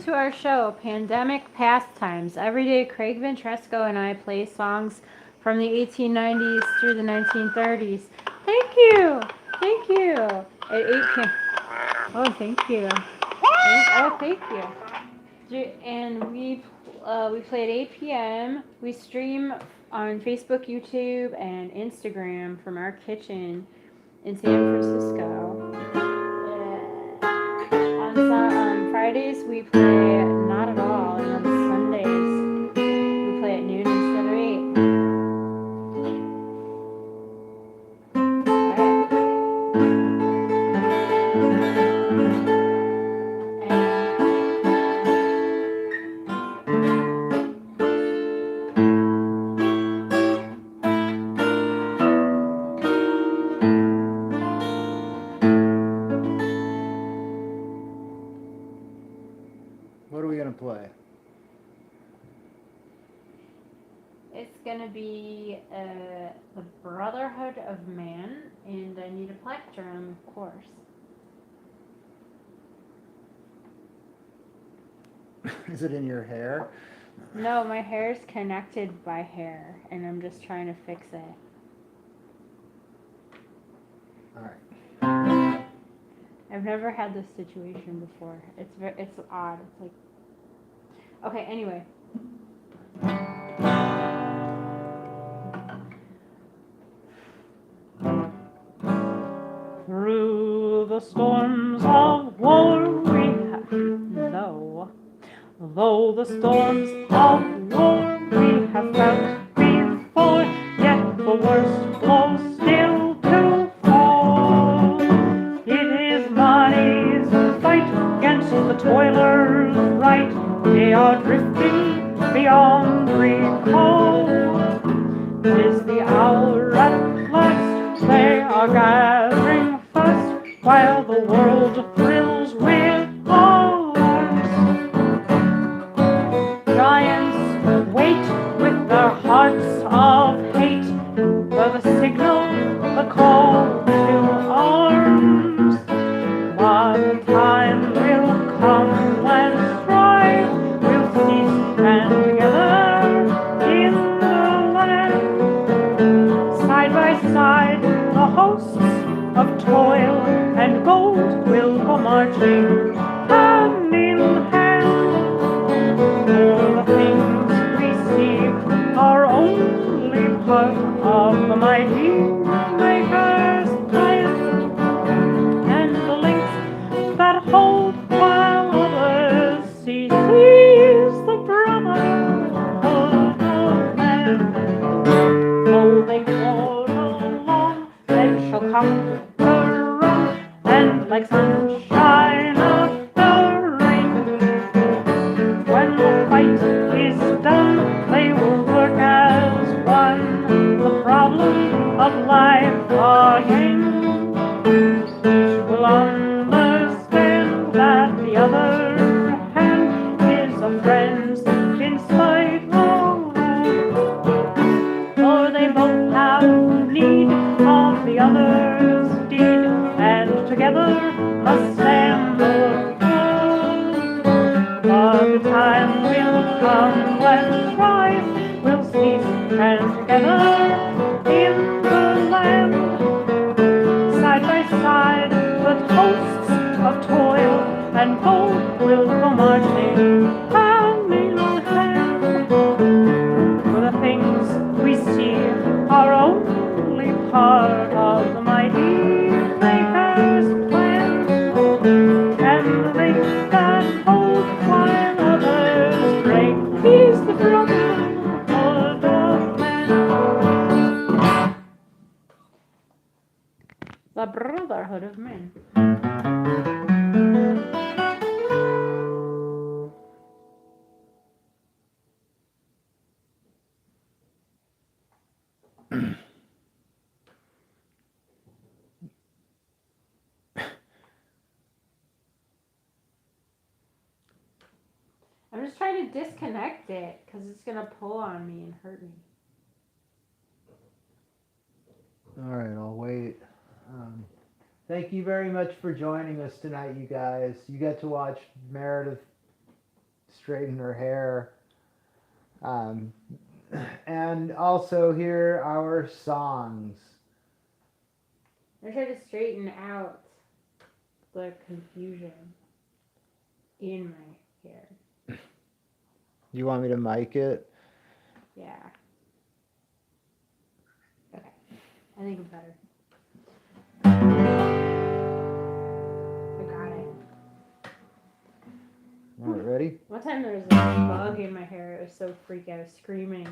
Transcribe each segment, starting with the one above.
to our show, Pandemic Pastimes. Every day, Craig Ventresco and I play songs from the 1890s through the 1930s. Thank you! Thank you! At 8 p.m. Oh, thank you. Oh, thank you. And we play at 8 p.m. We stream on Facebook, YouTube, and Instagram from our kitchen in San Francisco. On Fridays we play not at all, and on Sundays we play at noon instead of 8. What are we going to play? It's gonna be the Brotherhood of Man, and I need a plectrum, of course. Is it in your hair? No, my hair's connected by hair, and I'm just trying to fix it. Alright. I've never had this situation before. It's odd. It's like, okay. Anyway. Through the storms of war we have though the storms of war we have felt before, yet the worst blows still to fall. It is money's fight against the toiler's right. They are drifting beyond recall. Tis the hour at last, they are gathering fast, while the world thrills with arms. Giants wait with their hearts of hate for the signal, the call to arms. But the time will come when strife will cease, and together in the land, side by side, the hosts of toil and gold will go marching hand in hand. For the things we see are only part of the mighty Maker's plan, and the links that hold while others see. He's the brotherhood of man. Though they crawl along, then shall come the run, and like sunshine after rain, when the fight is done, they will work as one. The problem of life again will understand that the other hand is a friend inside the wound. For they both have need of the other's deed, and together must stand the ground. But the time will come when strife will cease, and together in the land, side by side, the hosts of toil and gold will go marching hand in hand. For the things we see are only part of the mighty Maker's plan, and the links that hold while others break. He's the brotherhood of man. The brotherhood of men. I'm just trying to disconnect it because it's going to pull on me and hurt me. Alright, I'll wait. Thank you very much for joining us tonight, you guys. You got to watch Meredith straighten her hair. And also hear our songs. I try to straighten out the confusion in my hair. You want me to mic it? Yeah. Okay. I think I'm better. I got it. All right, ready? One time there was a bug in my hair. It was so freaky. I was screaming.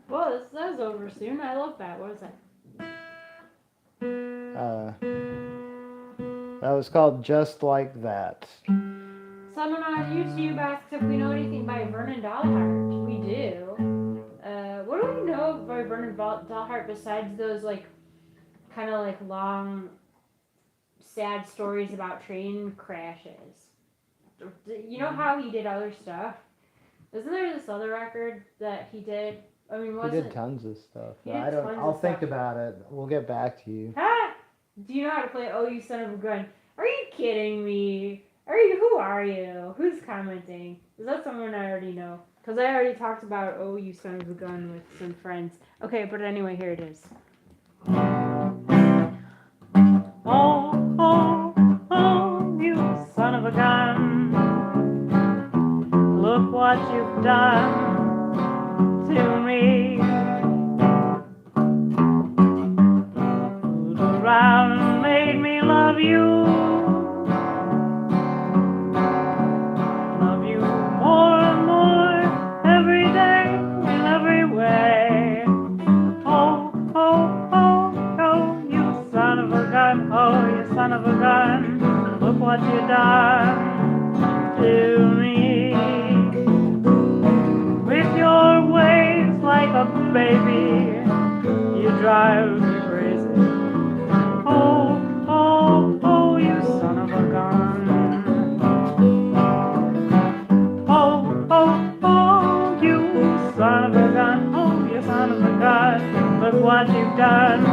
Well, that was over soon. I love that. What was that? That was called Just Like That. Someone on YouTube asked if we know anything by Vernon Dahlhart. We do. What do we know by Vernon Dahlhart besides those kind of long, sad stories about train crashes? You know how he did other stuff? Isn't there this other record that he did? I mean, He wasn't did tons of stuff. He did I don't. tons of I'll think stuff. about it. We'll get back to you. Ha! Do you know how to play Oh You Son of a Gun? Are you kidding me? Who are you? Who's commenting? Is that someone I already know? Because I already talked about Oh You Son of a Gun with some friends. Okay, but anyway, here it is. Oh, oh, oh, you son of a gun. Look what you've done to me. Fooled around and made me love you. Love you more and more every day in every way. Oh, oh, oh, oh, you son of a gun. Oh, you son of a gun. Look what you done to me. With your ways like a baby, you drive me crazy. Oh, oh, oh, you son of a gun. Oh, oh, oh, you son of a gun. Oh, you son of a gun. Look what you've done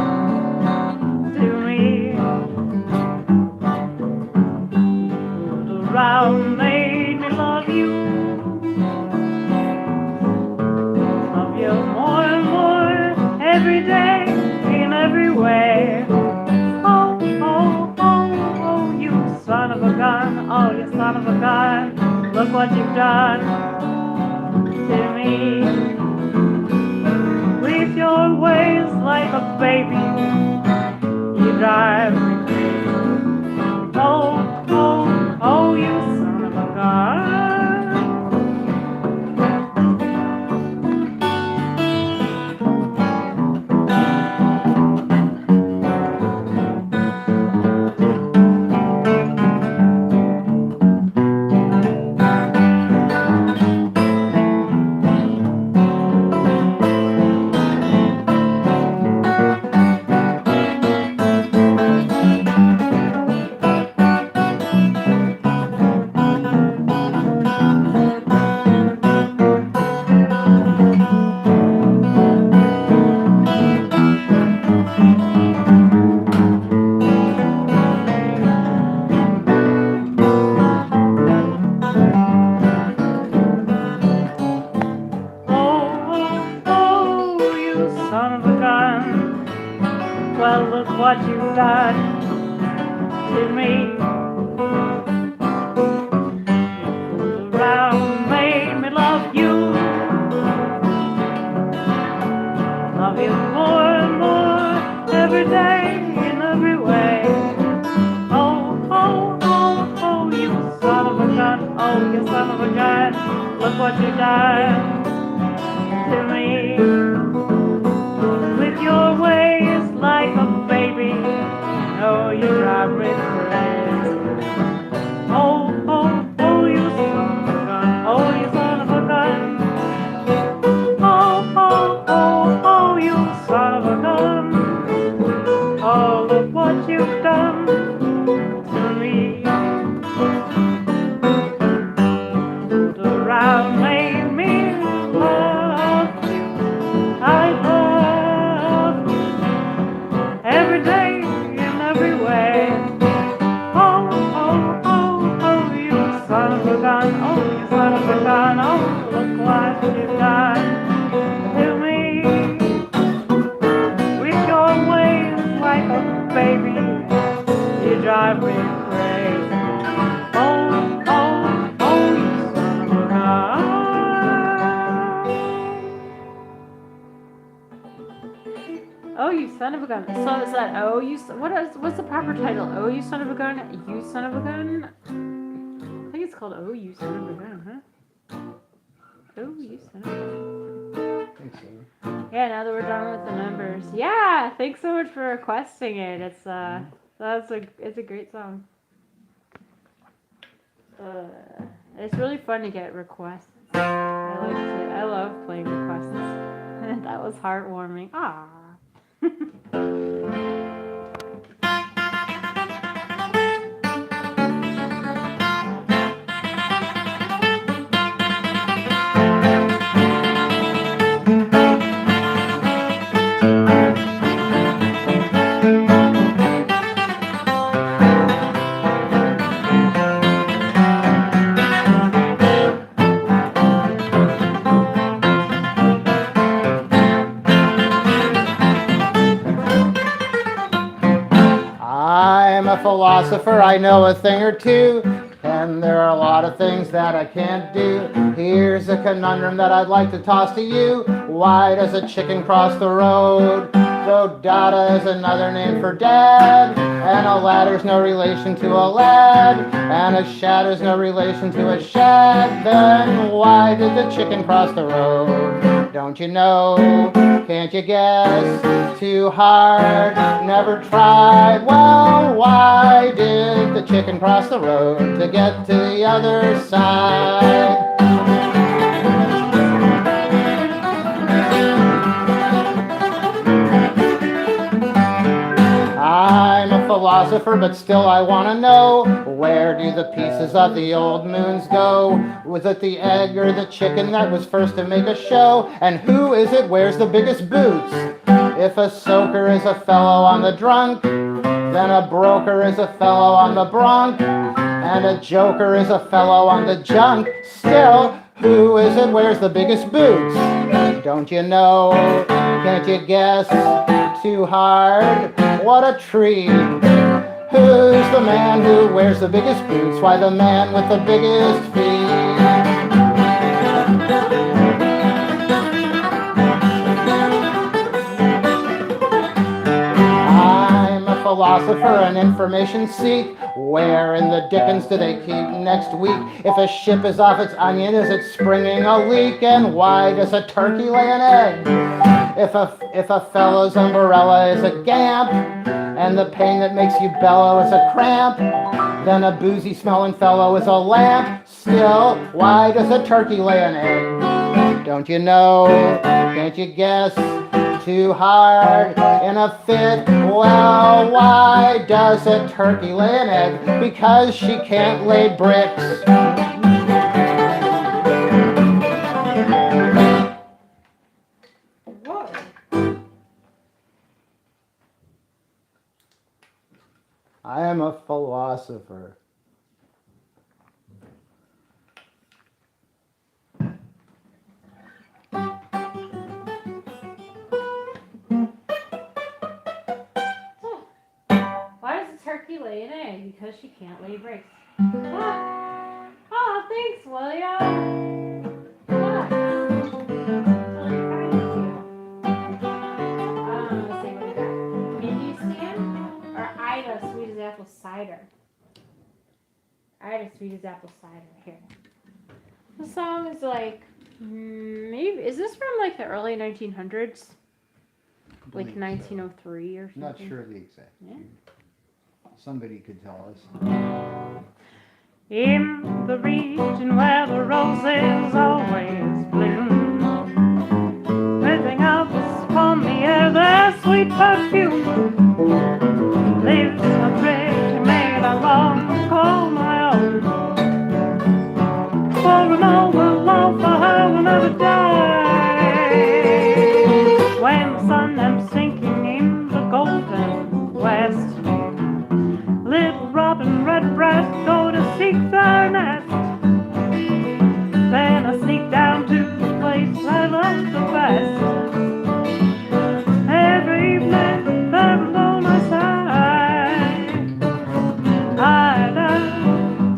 to me. Fooled around, made me love you. Love you more and more every day in every way. Oh, oh, oh, oh, you son of a gun. Oh, you son of a gun. Look what you've done to me. With your ways like a baby, you drive me crazy. oh, you son of a gun. Oh, you son of a gun. Well, look what you've done to me. You fooled around, made me love you. Love you more and more every day in every way. Oh, you son of a gun. Oh, you son of a gun. Look what you've done to me. With your ways like a baby, oh, you drive me crazy. Oh, you son of a gun. Oh, you son of a gun. Oh, you son of a gun. Oh, look what you've done to me. Around made me love you. I love you every day in every way. Oh, you son of a gun. Oh, you son of a gun. Oh, look what you've done to me. With your ways like a baby, you drive me crazy. Oh, you son of a gun. Oh, you son of a gun. So is that what's the proper title? Oh, you son of a gun. You son of a gun. I think it's called Oh, you son of a gun, huh? Oh, you son of a gun. I think so. Yeah, now that we're done with the numbers. Yeah, thanks so much for requesting it. It's a great song. It's really fun to get requests. I love playing requests. That was heartwarming. Ah. I'm a philosopher, I know a thing or two, and there are a lot of things that I can't do. Here's a conundrum that I'd like to toss to you. Why does a chicken cross the road? Though Dada is another name for dad, and a ladder's no relation to a lad, and a shadow's no relation to a shad, then why did the chicken cross the road? Don't you know? Can't you guess? Too hard, never tried. Well, why did the chicken cross the road to get to the other side? I'm a philosopher, but still I want to know, where do the pieces of the old moons go? Was it the egg or the chicken that was first to make a show? And who is it wears the biggest boots? If a soaker is a fellow on the drunk, then a broker is a fellow on the bronc, and a joker is a fellow on the junk. Still, who is it wears the biggest boots? Don't you know? Can't you guess? Too hard? What a treat! Who's the man who wears the biggest boots? Why, the man with the biggest feet. I'm a philosopher, an information seek. Where in the dickens do they keep next week? If a ship is off its onion, is it springing a leak? And why does a turkey lay an egg? If a fellow's umbrella is a gamp, and the pain that makes you bellow is a cramp, then a boozy smelling fellow is a lamp. Still, why does a turkey lay an egg? Don't you know? Can't you guess? Too hard in a fit. Well, why does a turkey lay an egg? Because she can't lay bricks. Whoa. I am a philosopher. Why does a turkey lay an egg? Because she can't lay bricks. Oh, thanks, William. Yeah. Totally kind of you. Let's see what we got. Mindy Stand or Ida Sweet as Apple Cider? Ida Sweet as Apple Cider. Here. The song is like, maybe, is this from like the early 1900s? Like 1903 or something? Not sure the exact. Yeah. Somebody could tell us. In the region where the roses always bloom, breathing out upon the air their sweet perfume, lives a pretty maid I long to call my own. For an old love for her will never die. When the sun am sinking in the golden west, little robin redbreast go to seek their nest. Then I sneak down to the place I love the best. Every evening there alone I sigh. Ida,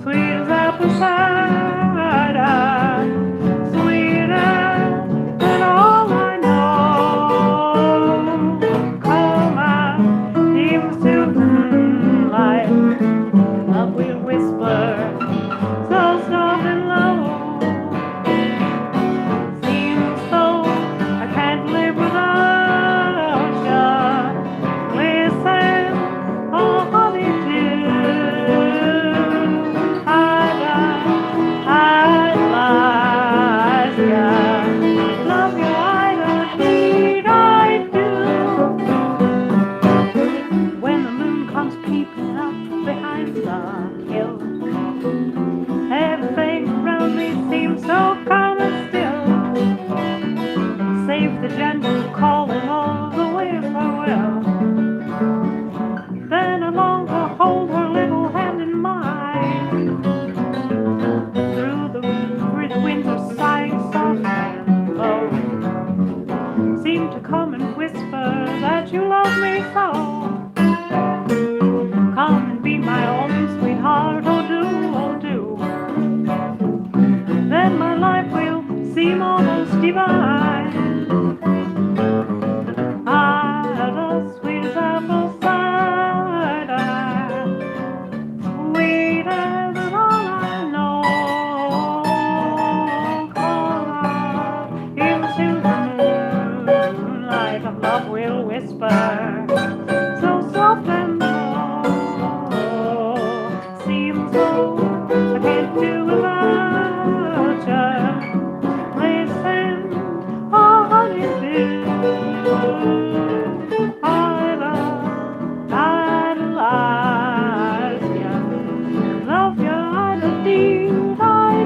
sweet as apple cider, sweeter than all I know. Come out, even to the moonlight, love will whisper, so soft and low. Seems though I can't live without ya. Listen, oh honey dear, I ya. Love you, indeed I do. When the moon comes peeping up behind the hill, everything around me seems so calm and still, save the gentle calling of the whippoorwill. Then I long to hold her little hand in mine, through the winter sighing soft and low, seem to come and whisper that you love me so. Come and be my own sweetheart, oh do, oh do. Then my life will seem almost divine. The sweet as apple cider, sweeter than all I know. Come out into the moonlight, of love will whisper, so soft and seems though I can't do without ya. Listen, oh honey dear, idolize ya. Love ya, indeed I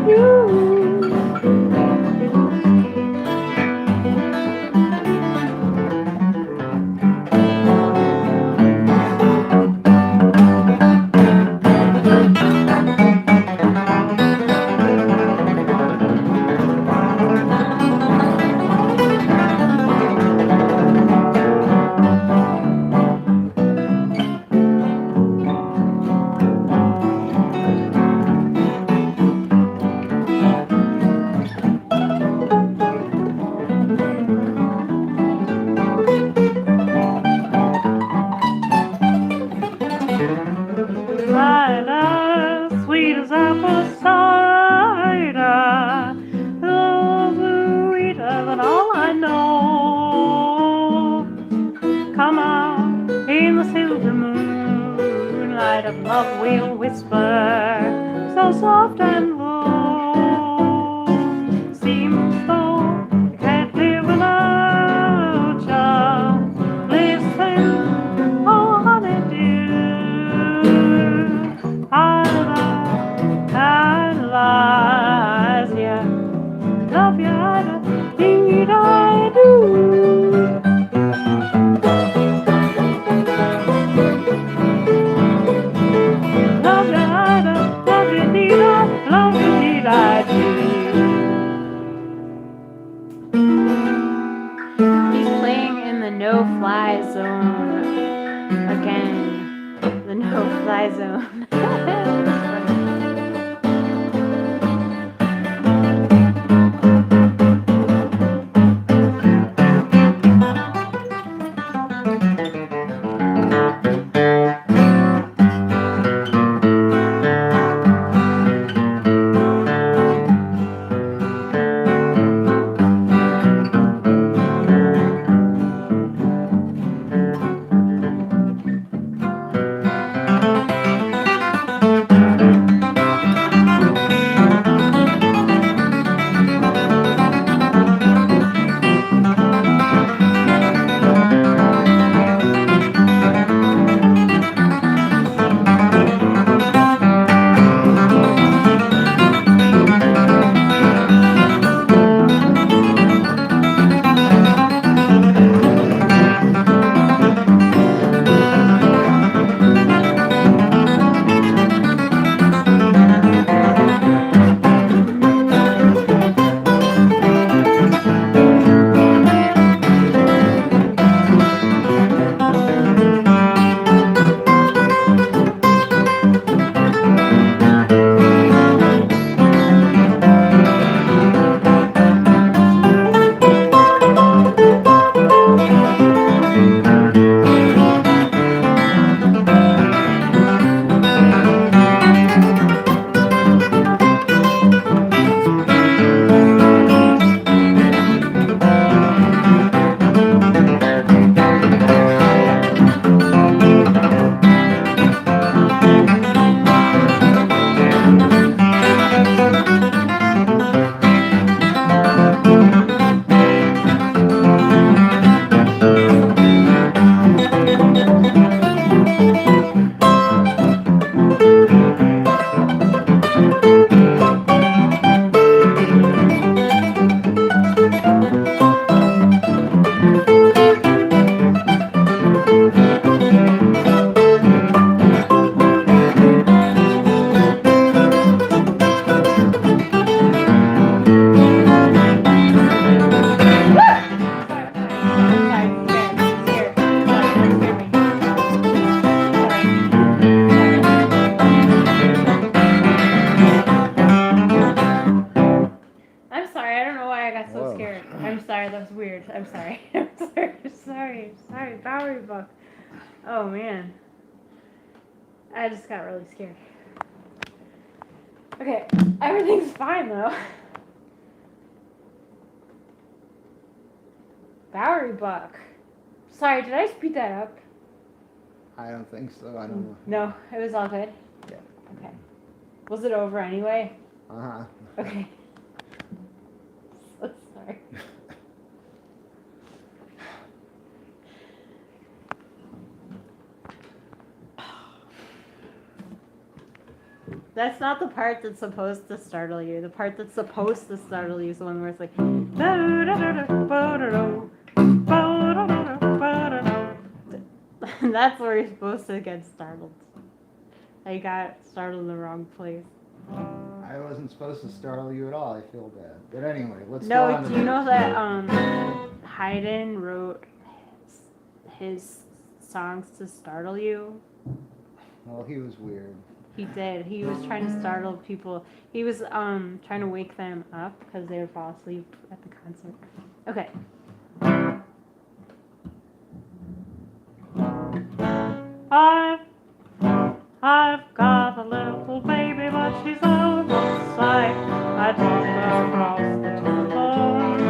do. is apple cider, sweeter than all I know. Come out in the silver moonlight of love we'll whisper, so soft and low. Seems though I can't live without ya. Listen, oh honey dear, idolize ya, love ya, indeed I do. Love you, love you, indeed I, love you, indeed I do. He's playing in the no-fly zone again. The no-fly zone. I'm sorry. Sorry. Bowery Buck. Oh man. I just got really scared. Okay, everything's fine though. Bowery Buck. Sorry, did I speed that up? I don't think so. I don't know. No, it was all good? Yeah. Okay. Was it over anyway? Uh-huh. Okay. So sorry. That's not the part that's supposed to startle you. The part that's supposed to startle you is the one where it's like. That's where you're supposed to get startled. I got startled in the wrong place. I wasn't supposed to startle you at all. I feel bad. But anyway, let's go No, on to do you know that Haydn wrote his songs to startle you? Well, he was weird. He did. He was trying to startle people. He was trying to wake them up because they would fall asleep at the concert. Okay. I've got a little baby, but she's out of sight. I talk across the phone.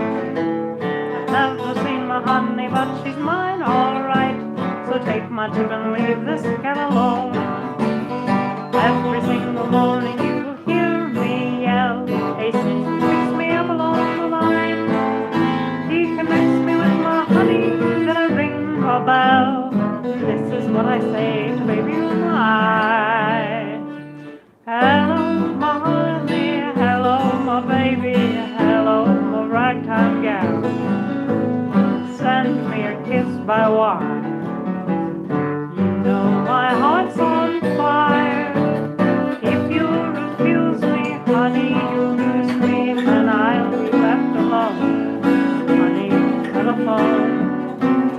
I've never seen my honey, but she's mine, alright. So take my tip and leave this cat alone. Every single morning you will hear me yell, hey, sis, fix me up along the line. He connects me with my honey, then I ring a bell. This is what I say to baby mine. Hello, my honey, hello, my baby, hello, my ragtime gal. Send me a kiss by wire. You know my heart's on fire. If you refuse me, honey, you lose me, then I'll be left alone. Honey, telephone,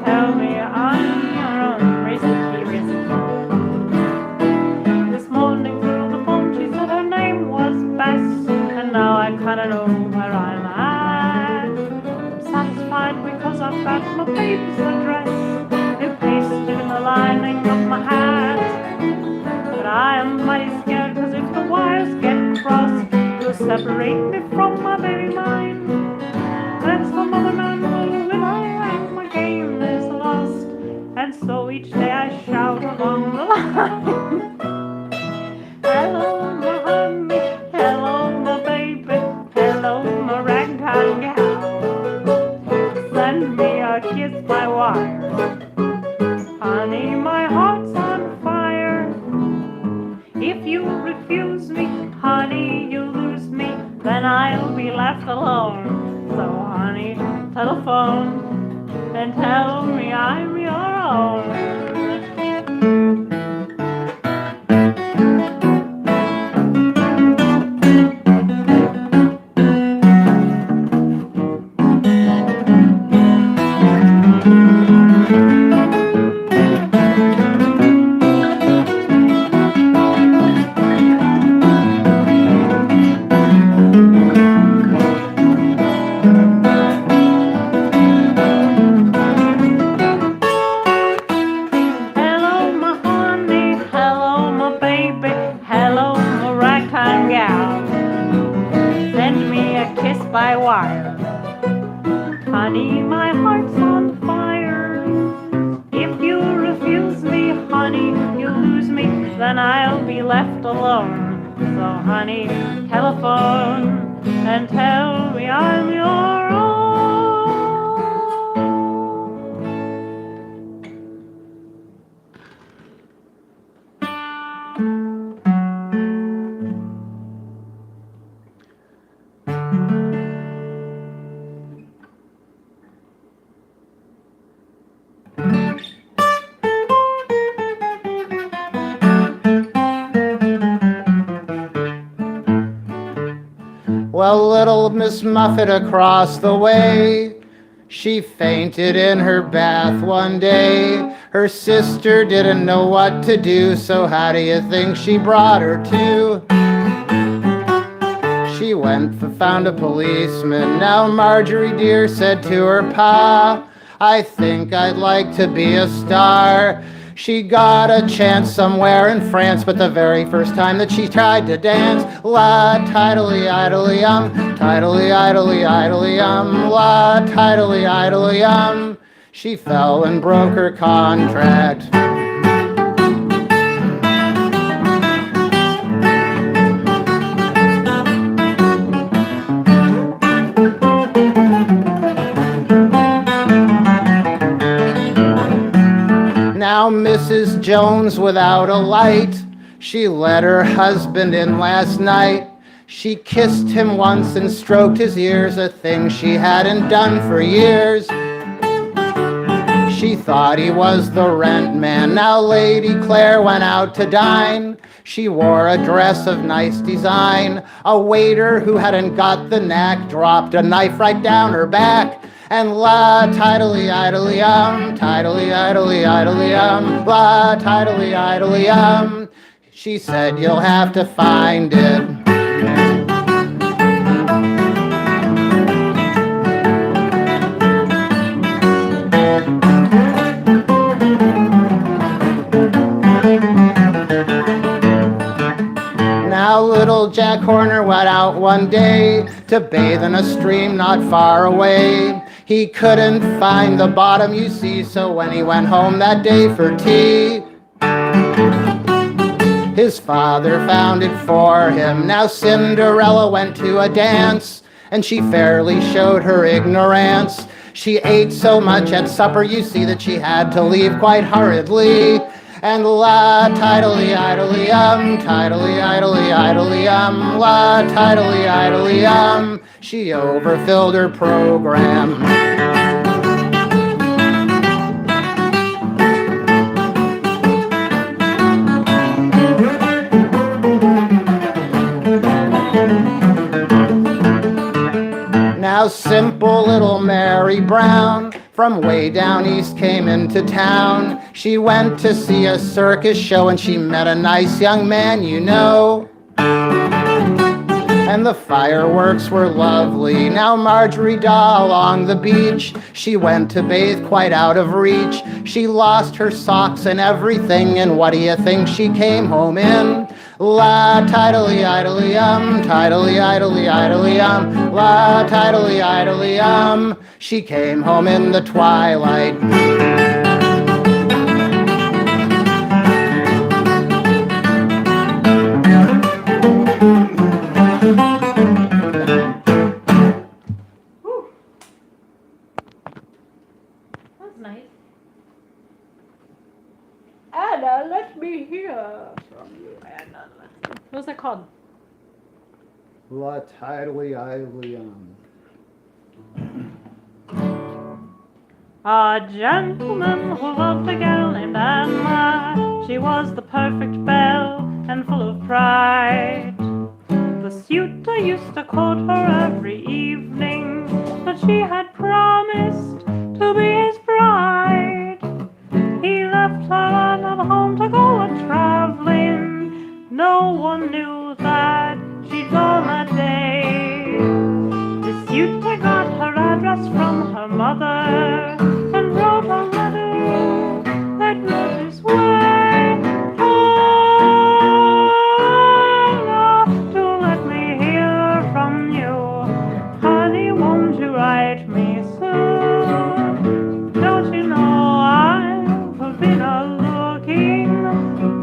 tell me I'm your own. Raise the key, raise the key. This morning through the phone she said her name was Bess, and now I kinda know where I'm at. I'm satisfied because I've got my baby's address pasted in the lining of my hat. But I am mighty scared, cause if the wires get crossed, you'll separate me from my baby mine. Then some other man will win I and my game is lost. And so each day I shout along the line. Hello, my honey, hello, my baby, hello, my ragtime gal. Send me a kiss by wire. Honey, my heart's on fire. If you refuse me, honey, you lose me, then I'll be left alone. So, honey, telephone and tell me I'm your own. By wire. Honey, my heart's on fire. If you refuse me, honey, you lose me, then I'll be left alone. So, honey, telephone and tell me I'm your own. Well, little Miss Muffet across the way, she fainted in her bath one day. Her sister didn't know what to do, so how do you think she brought her to? She went and found a policeman. Now Marjorie dear said to her pa, I think I'd like to be a star. She got a chance somewhere in France, but the very first time that she tried to dance, la tidily idly tidily idly idly la tidily idly she fell and broke her contract. Now Mrs. Jones without a light, she let her husband in last night. She kissed him once and stroked his ears, a thing she hadn't done for years. She thought he was the rent man. Now Lady Claire went out to dine. She wore a dress of nice design. A waiter who hadn't got the knack dropped a knife right down her back. And la tidily idly tidily idly idly la tidily idly she said you'll have to find it. Jack Horner went out one day to bathe in a stream not far away. He couldn't find the bottom, you see, so when he went home that day for tea, his father found it for him. Now Cinderella went to a dance, and she fairly showed her ignorance. She ate so much at supper, you see, that she had to leave quite hurriedly. And la tidily idly tidily idly idly la tidily idly she overfilled her program. Now simple little Mary Brown from way down east came into town. She went to see a circus show and she met a nice young man, you know. And the fireworks were lovely. Now Marjorie Daw along the beach, she went to bathe quite out of reach. She lost her socks and everything, and what do you think she came home in? La tidily idly tidily idly idly la tidily idly she came home in the twilight. That's nice. Anna, let me hear from you, Anna. What was that called? La tidily idly A gentleman who loved a gal named Anna. She was the perfect belle and full of pride. The suitor used to court her every evening, but she had promised to be his bride. He left her at home to go a-traveling. No one knew that she'd gone that day. The suitor got her address from her mother and wrote a letter that read this way. Anna, to let me hear from you. Honey, won't you write me soon? Don't you know I've been a-looking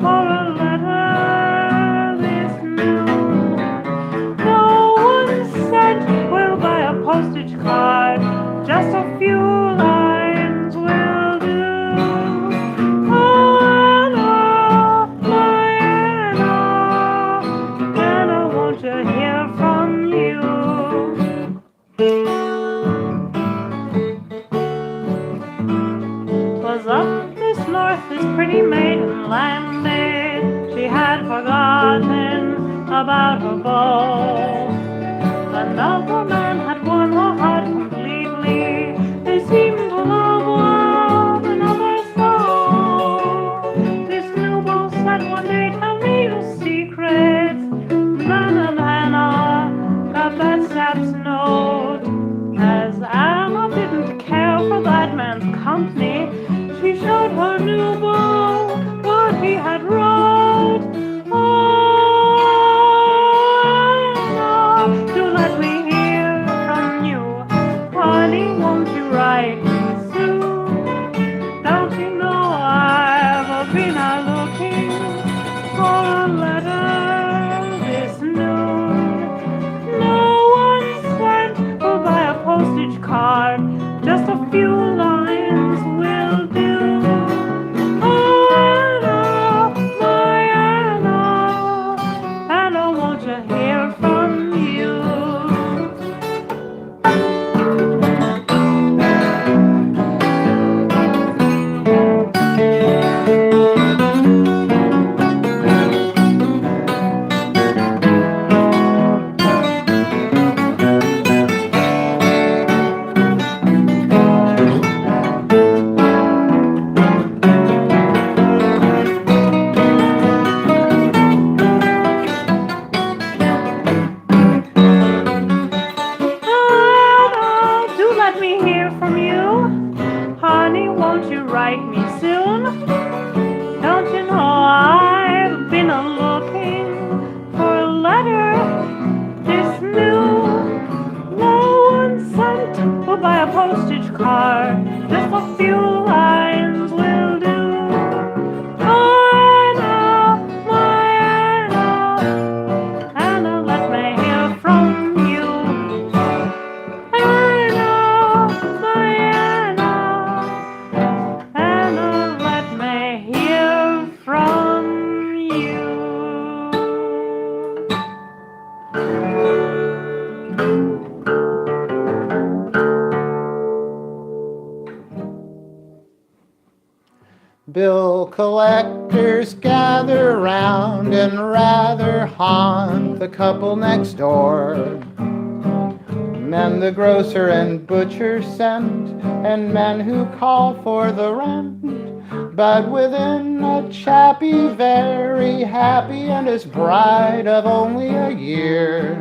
for a letter this noon. No one sent, we'll buy a postage card, just a few lines will do. Anna, my Anna, Anna, won't you hear from you? 'Twas up this north this pretty maiden landed. She had forgotten about her beau. Another man had won her heart Bill collectors gather round and rather haunt the couple next door. Men the grocer and butcher send, and men who call for the rent. But within a chappie very happy and his bride of only a year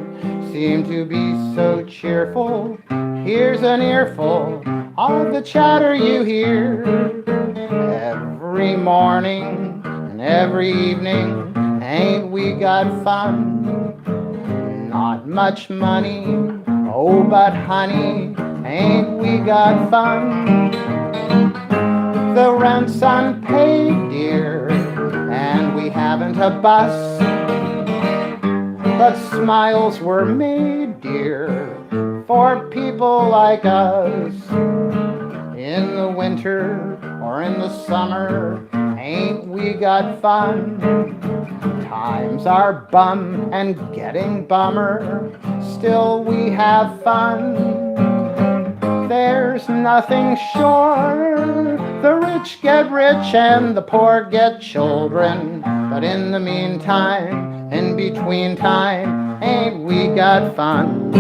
seem to be so cheerful. Here's an earful of the chatter you hear. Every morning and every evening, ain't we got fun? Not much money, oh but honey, ain't we got fun? The rent's unpaid, dear, and we haven't a bus. But smiles were made, dear, for people like us. In the winter or in the summer, ain't we got fun? Times are bum and getting bummer, still we have fun. There's nothing sure, the rich get rich and the poor get children. But in the meantime, in between time, ain't we got fun?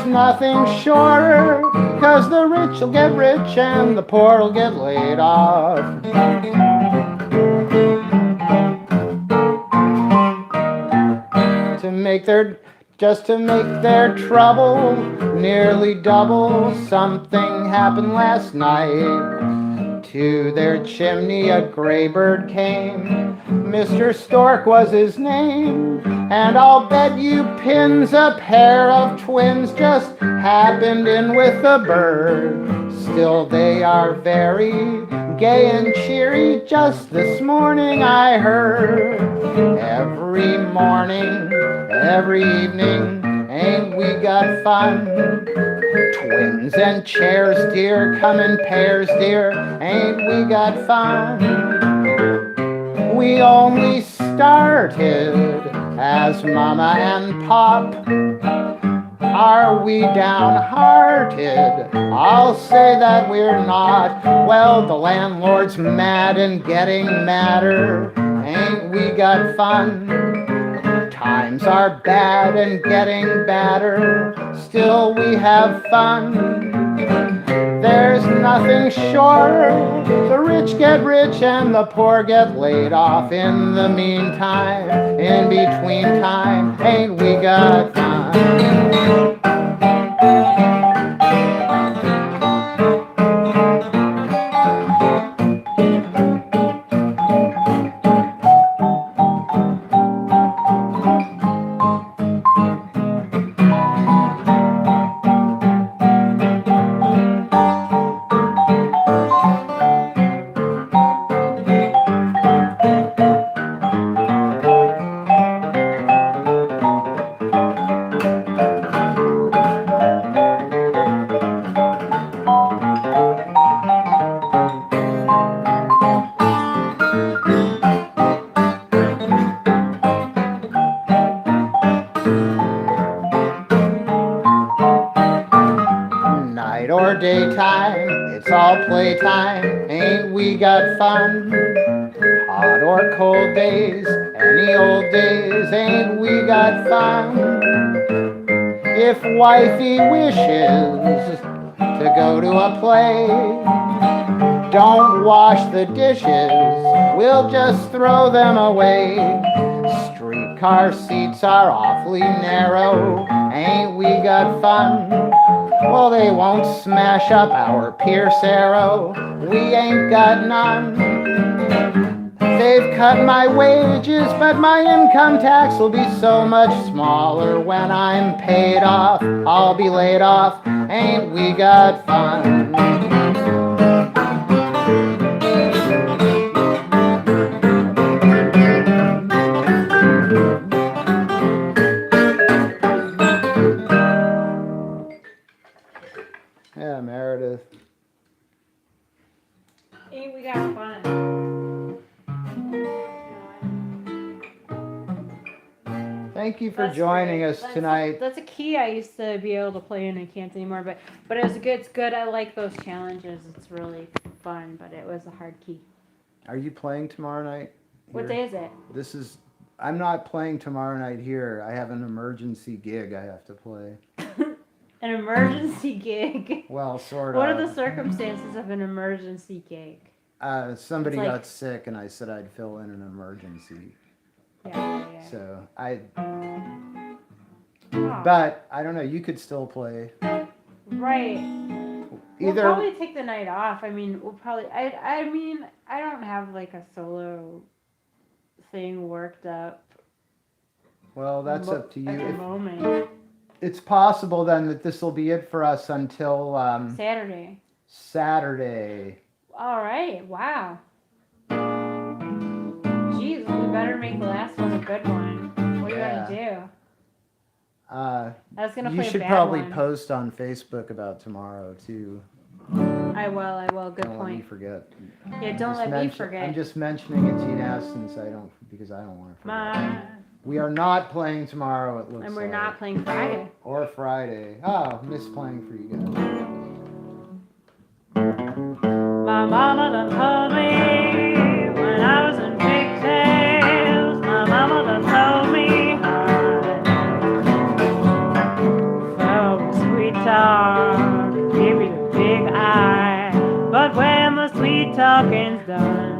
Nothing shorter, 'cause the rich will get rich and the poor will get laid off. Just to make their trouble nearly double, something happened last night. To their chimney a gray bird came, Mr. Stork was his name, and I'll bet you pins a pair of twins just happened in with the bird. Still they are very gay and cheery, just this morning I heard. Every morning, every evening, ain't we got fun? Twins and chairs, dear, come in pairs, dear, ain't we got fun? We only started as Mama and Pop. Are we downhearted? I'll say that we're not. Well, the landlord's mad and getting madder. Ain't we got fun? Times are bad and getting badder. Still we have fun. There's nothing short. The rich get rich and the poor get laid off. In the meantime, in between time, ain't we got fun? Or daytime, it's all playtime, ain't we got fun? Hot or cold days, any old days, ain't we got fun? If wifey wishes to go to a play, don't wash the dishes, we'll just throw them away. Streetcar seats are awfully narrow, ain't we got fun? Well, they won't smash up our Pierce Arrow, we ain't got none. They've cut my wages, but my income tax will be so much smaller when I'm paid off. I'll be laid off, ain't we got fun? Yeah, Meredith. Ain't we got fun? Thank you for That's joining great. us tonight. That's a key I used to be able to play and I can't anymore. But it was good. It's good. I like those challenges. It's really fun. But it was a hard key. Are you playing tomorrow night? What here? day is it? I'm not playing tomorrow night here. I have an emergency gig I have to play. An emergency gig. Well, sort of. What are the circumstances of an emergency gig? Somebody It's like- got sick and I said I'd fill in an emergency. Yeah. So Oh, but I don't know, you could still play. right. We'll Either probably take the night off. I mean, we'll probably. I mean, I don't have like a solo thing worked up. well, that's up to you. At the If, moment. it's possible then that this will be it for us until Saturday. Saturday. All right. Wow. Jeez, we better make the last one a good one. What are you gonna do? I was gonna You play a should bad probably one. post on Facebook about tomorrow too. I will. Good Don't let me point. forget. Yeah, don't let me forget. I'm just mentioning it to you now because I don't want to forget. Ma, We are not playing tomorrow, it looks and we're like. not playing Friday. Or Friday. Oh, miss playing for you guys. My mama done told me when I was in pigtails. My mama done told me oh, sweet talk, give me the big eye. But when the sweet talking's done,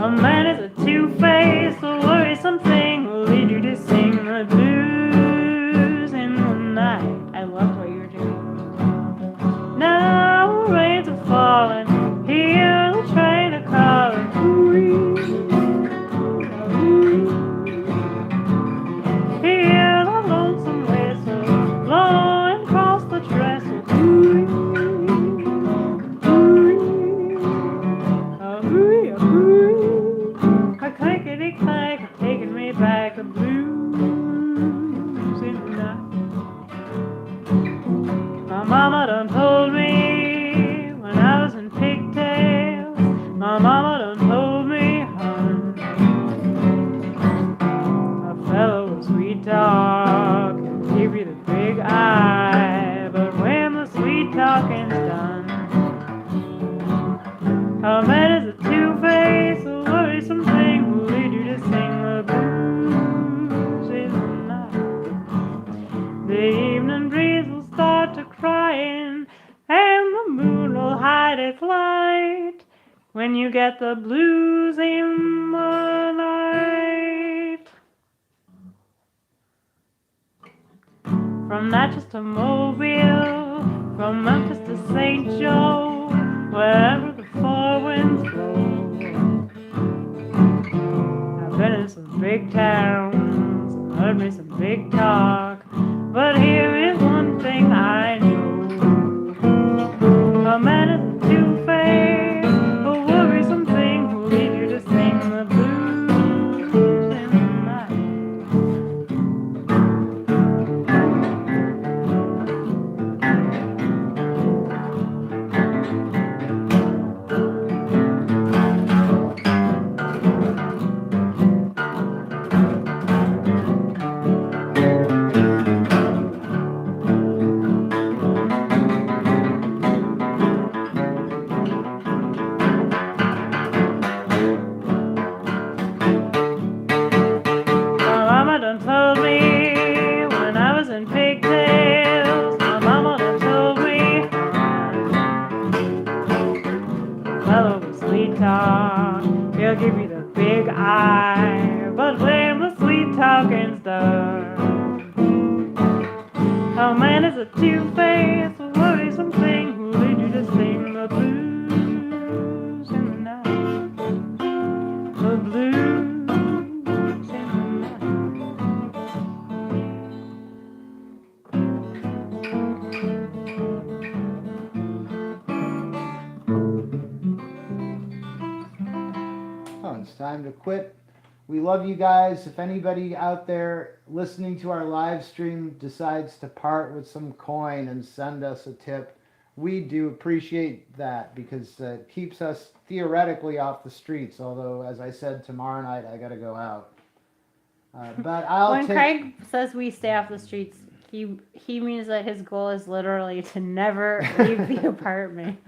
a man is a two-faced, a worrisome thing will lead you to sing the blues in the night. I loved what you were doing. Now rains are falling, hear the train a calling. Hear the lonesome whistle blowing across the trestle. A clickety clack, taking me back the blues in the night. My mama done told me when I was in pigtails. My mama done told me, hon, a fellow with sweet talk can give you the big eye. But when the sweet talking's done, a man is a two-faced, a worrisome thing who lead you to sing the blues in the night. The evening breeze will start to crying, and the moon will hide its light when you get the blues in the night. From Natchez to Mobile, from Memphis to St. Joe, wherever the four winds blow. I've been in some big towns, heard me some big talk, but here is one thing I know. A man is a two-faced, a worrisome thing who'll lead you to sing the blues in the night. time to quit. We love you guys. If anybody out there listening to our live stream decides to part with some coin and send us a tip, we do appreciate that because it keeps us theoretically off the streets. Although, as I said, tomorrow night I got to go out. But I'll When take. Craig says we stay off the streets, he means that his goal is literally to never leave the apartment.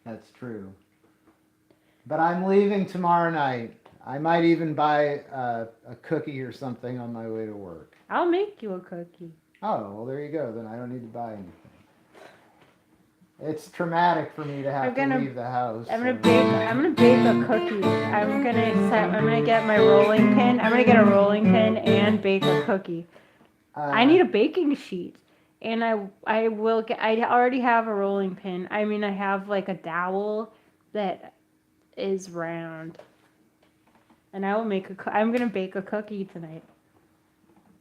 That's true. But I'm leaving tomorrow night. I might even buy a cookie or something on my way to work. I'll make you a cookie. Oh, well, there you go. Then I don't need to buy anything. It's traumatic for me to have to leave the house. I'm gonna bake a cookie. I'm gonna get my rolling pin. I'm gonna get a rolling pin and bake a cookie. I need a baking sheet, and I will get. I already have a rolling pin. I mean, I have like a dowel that is round, and I will make I'm gonna bake a cookie tonight.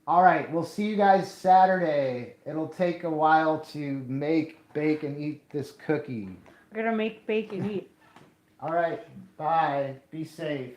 All right, we'll see you guys Saturday. It'll take a while to make, bake, and eat this cookie. We're gonna make, bake, and eat. All right, bye. Be safe.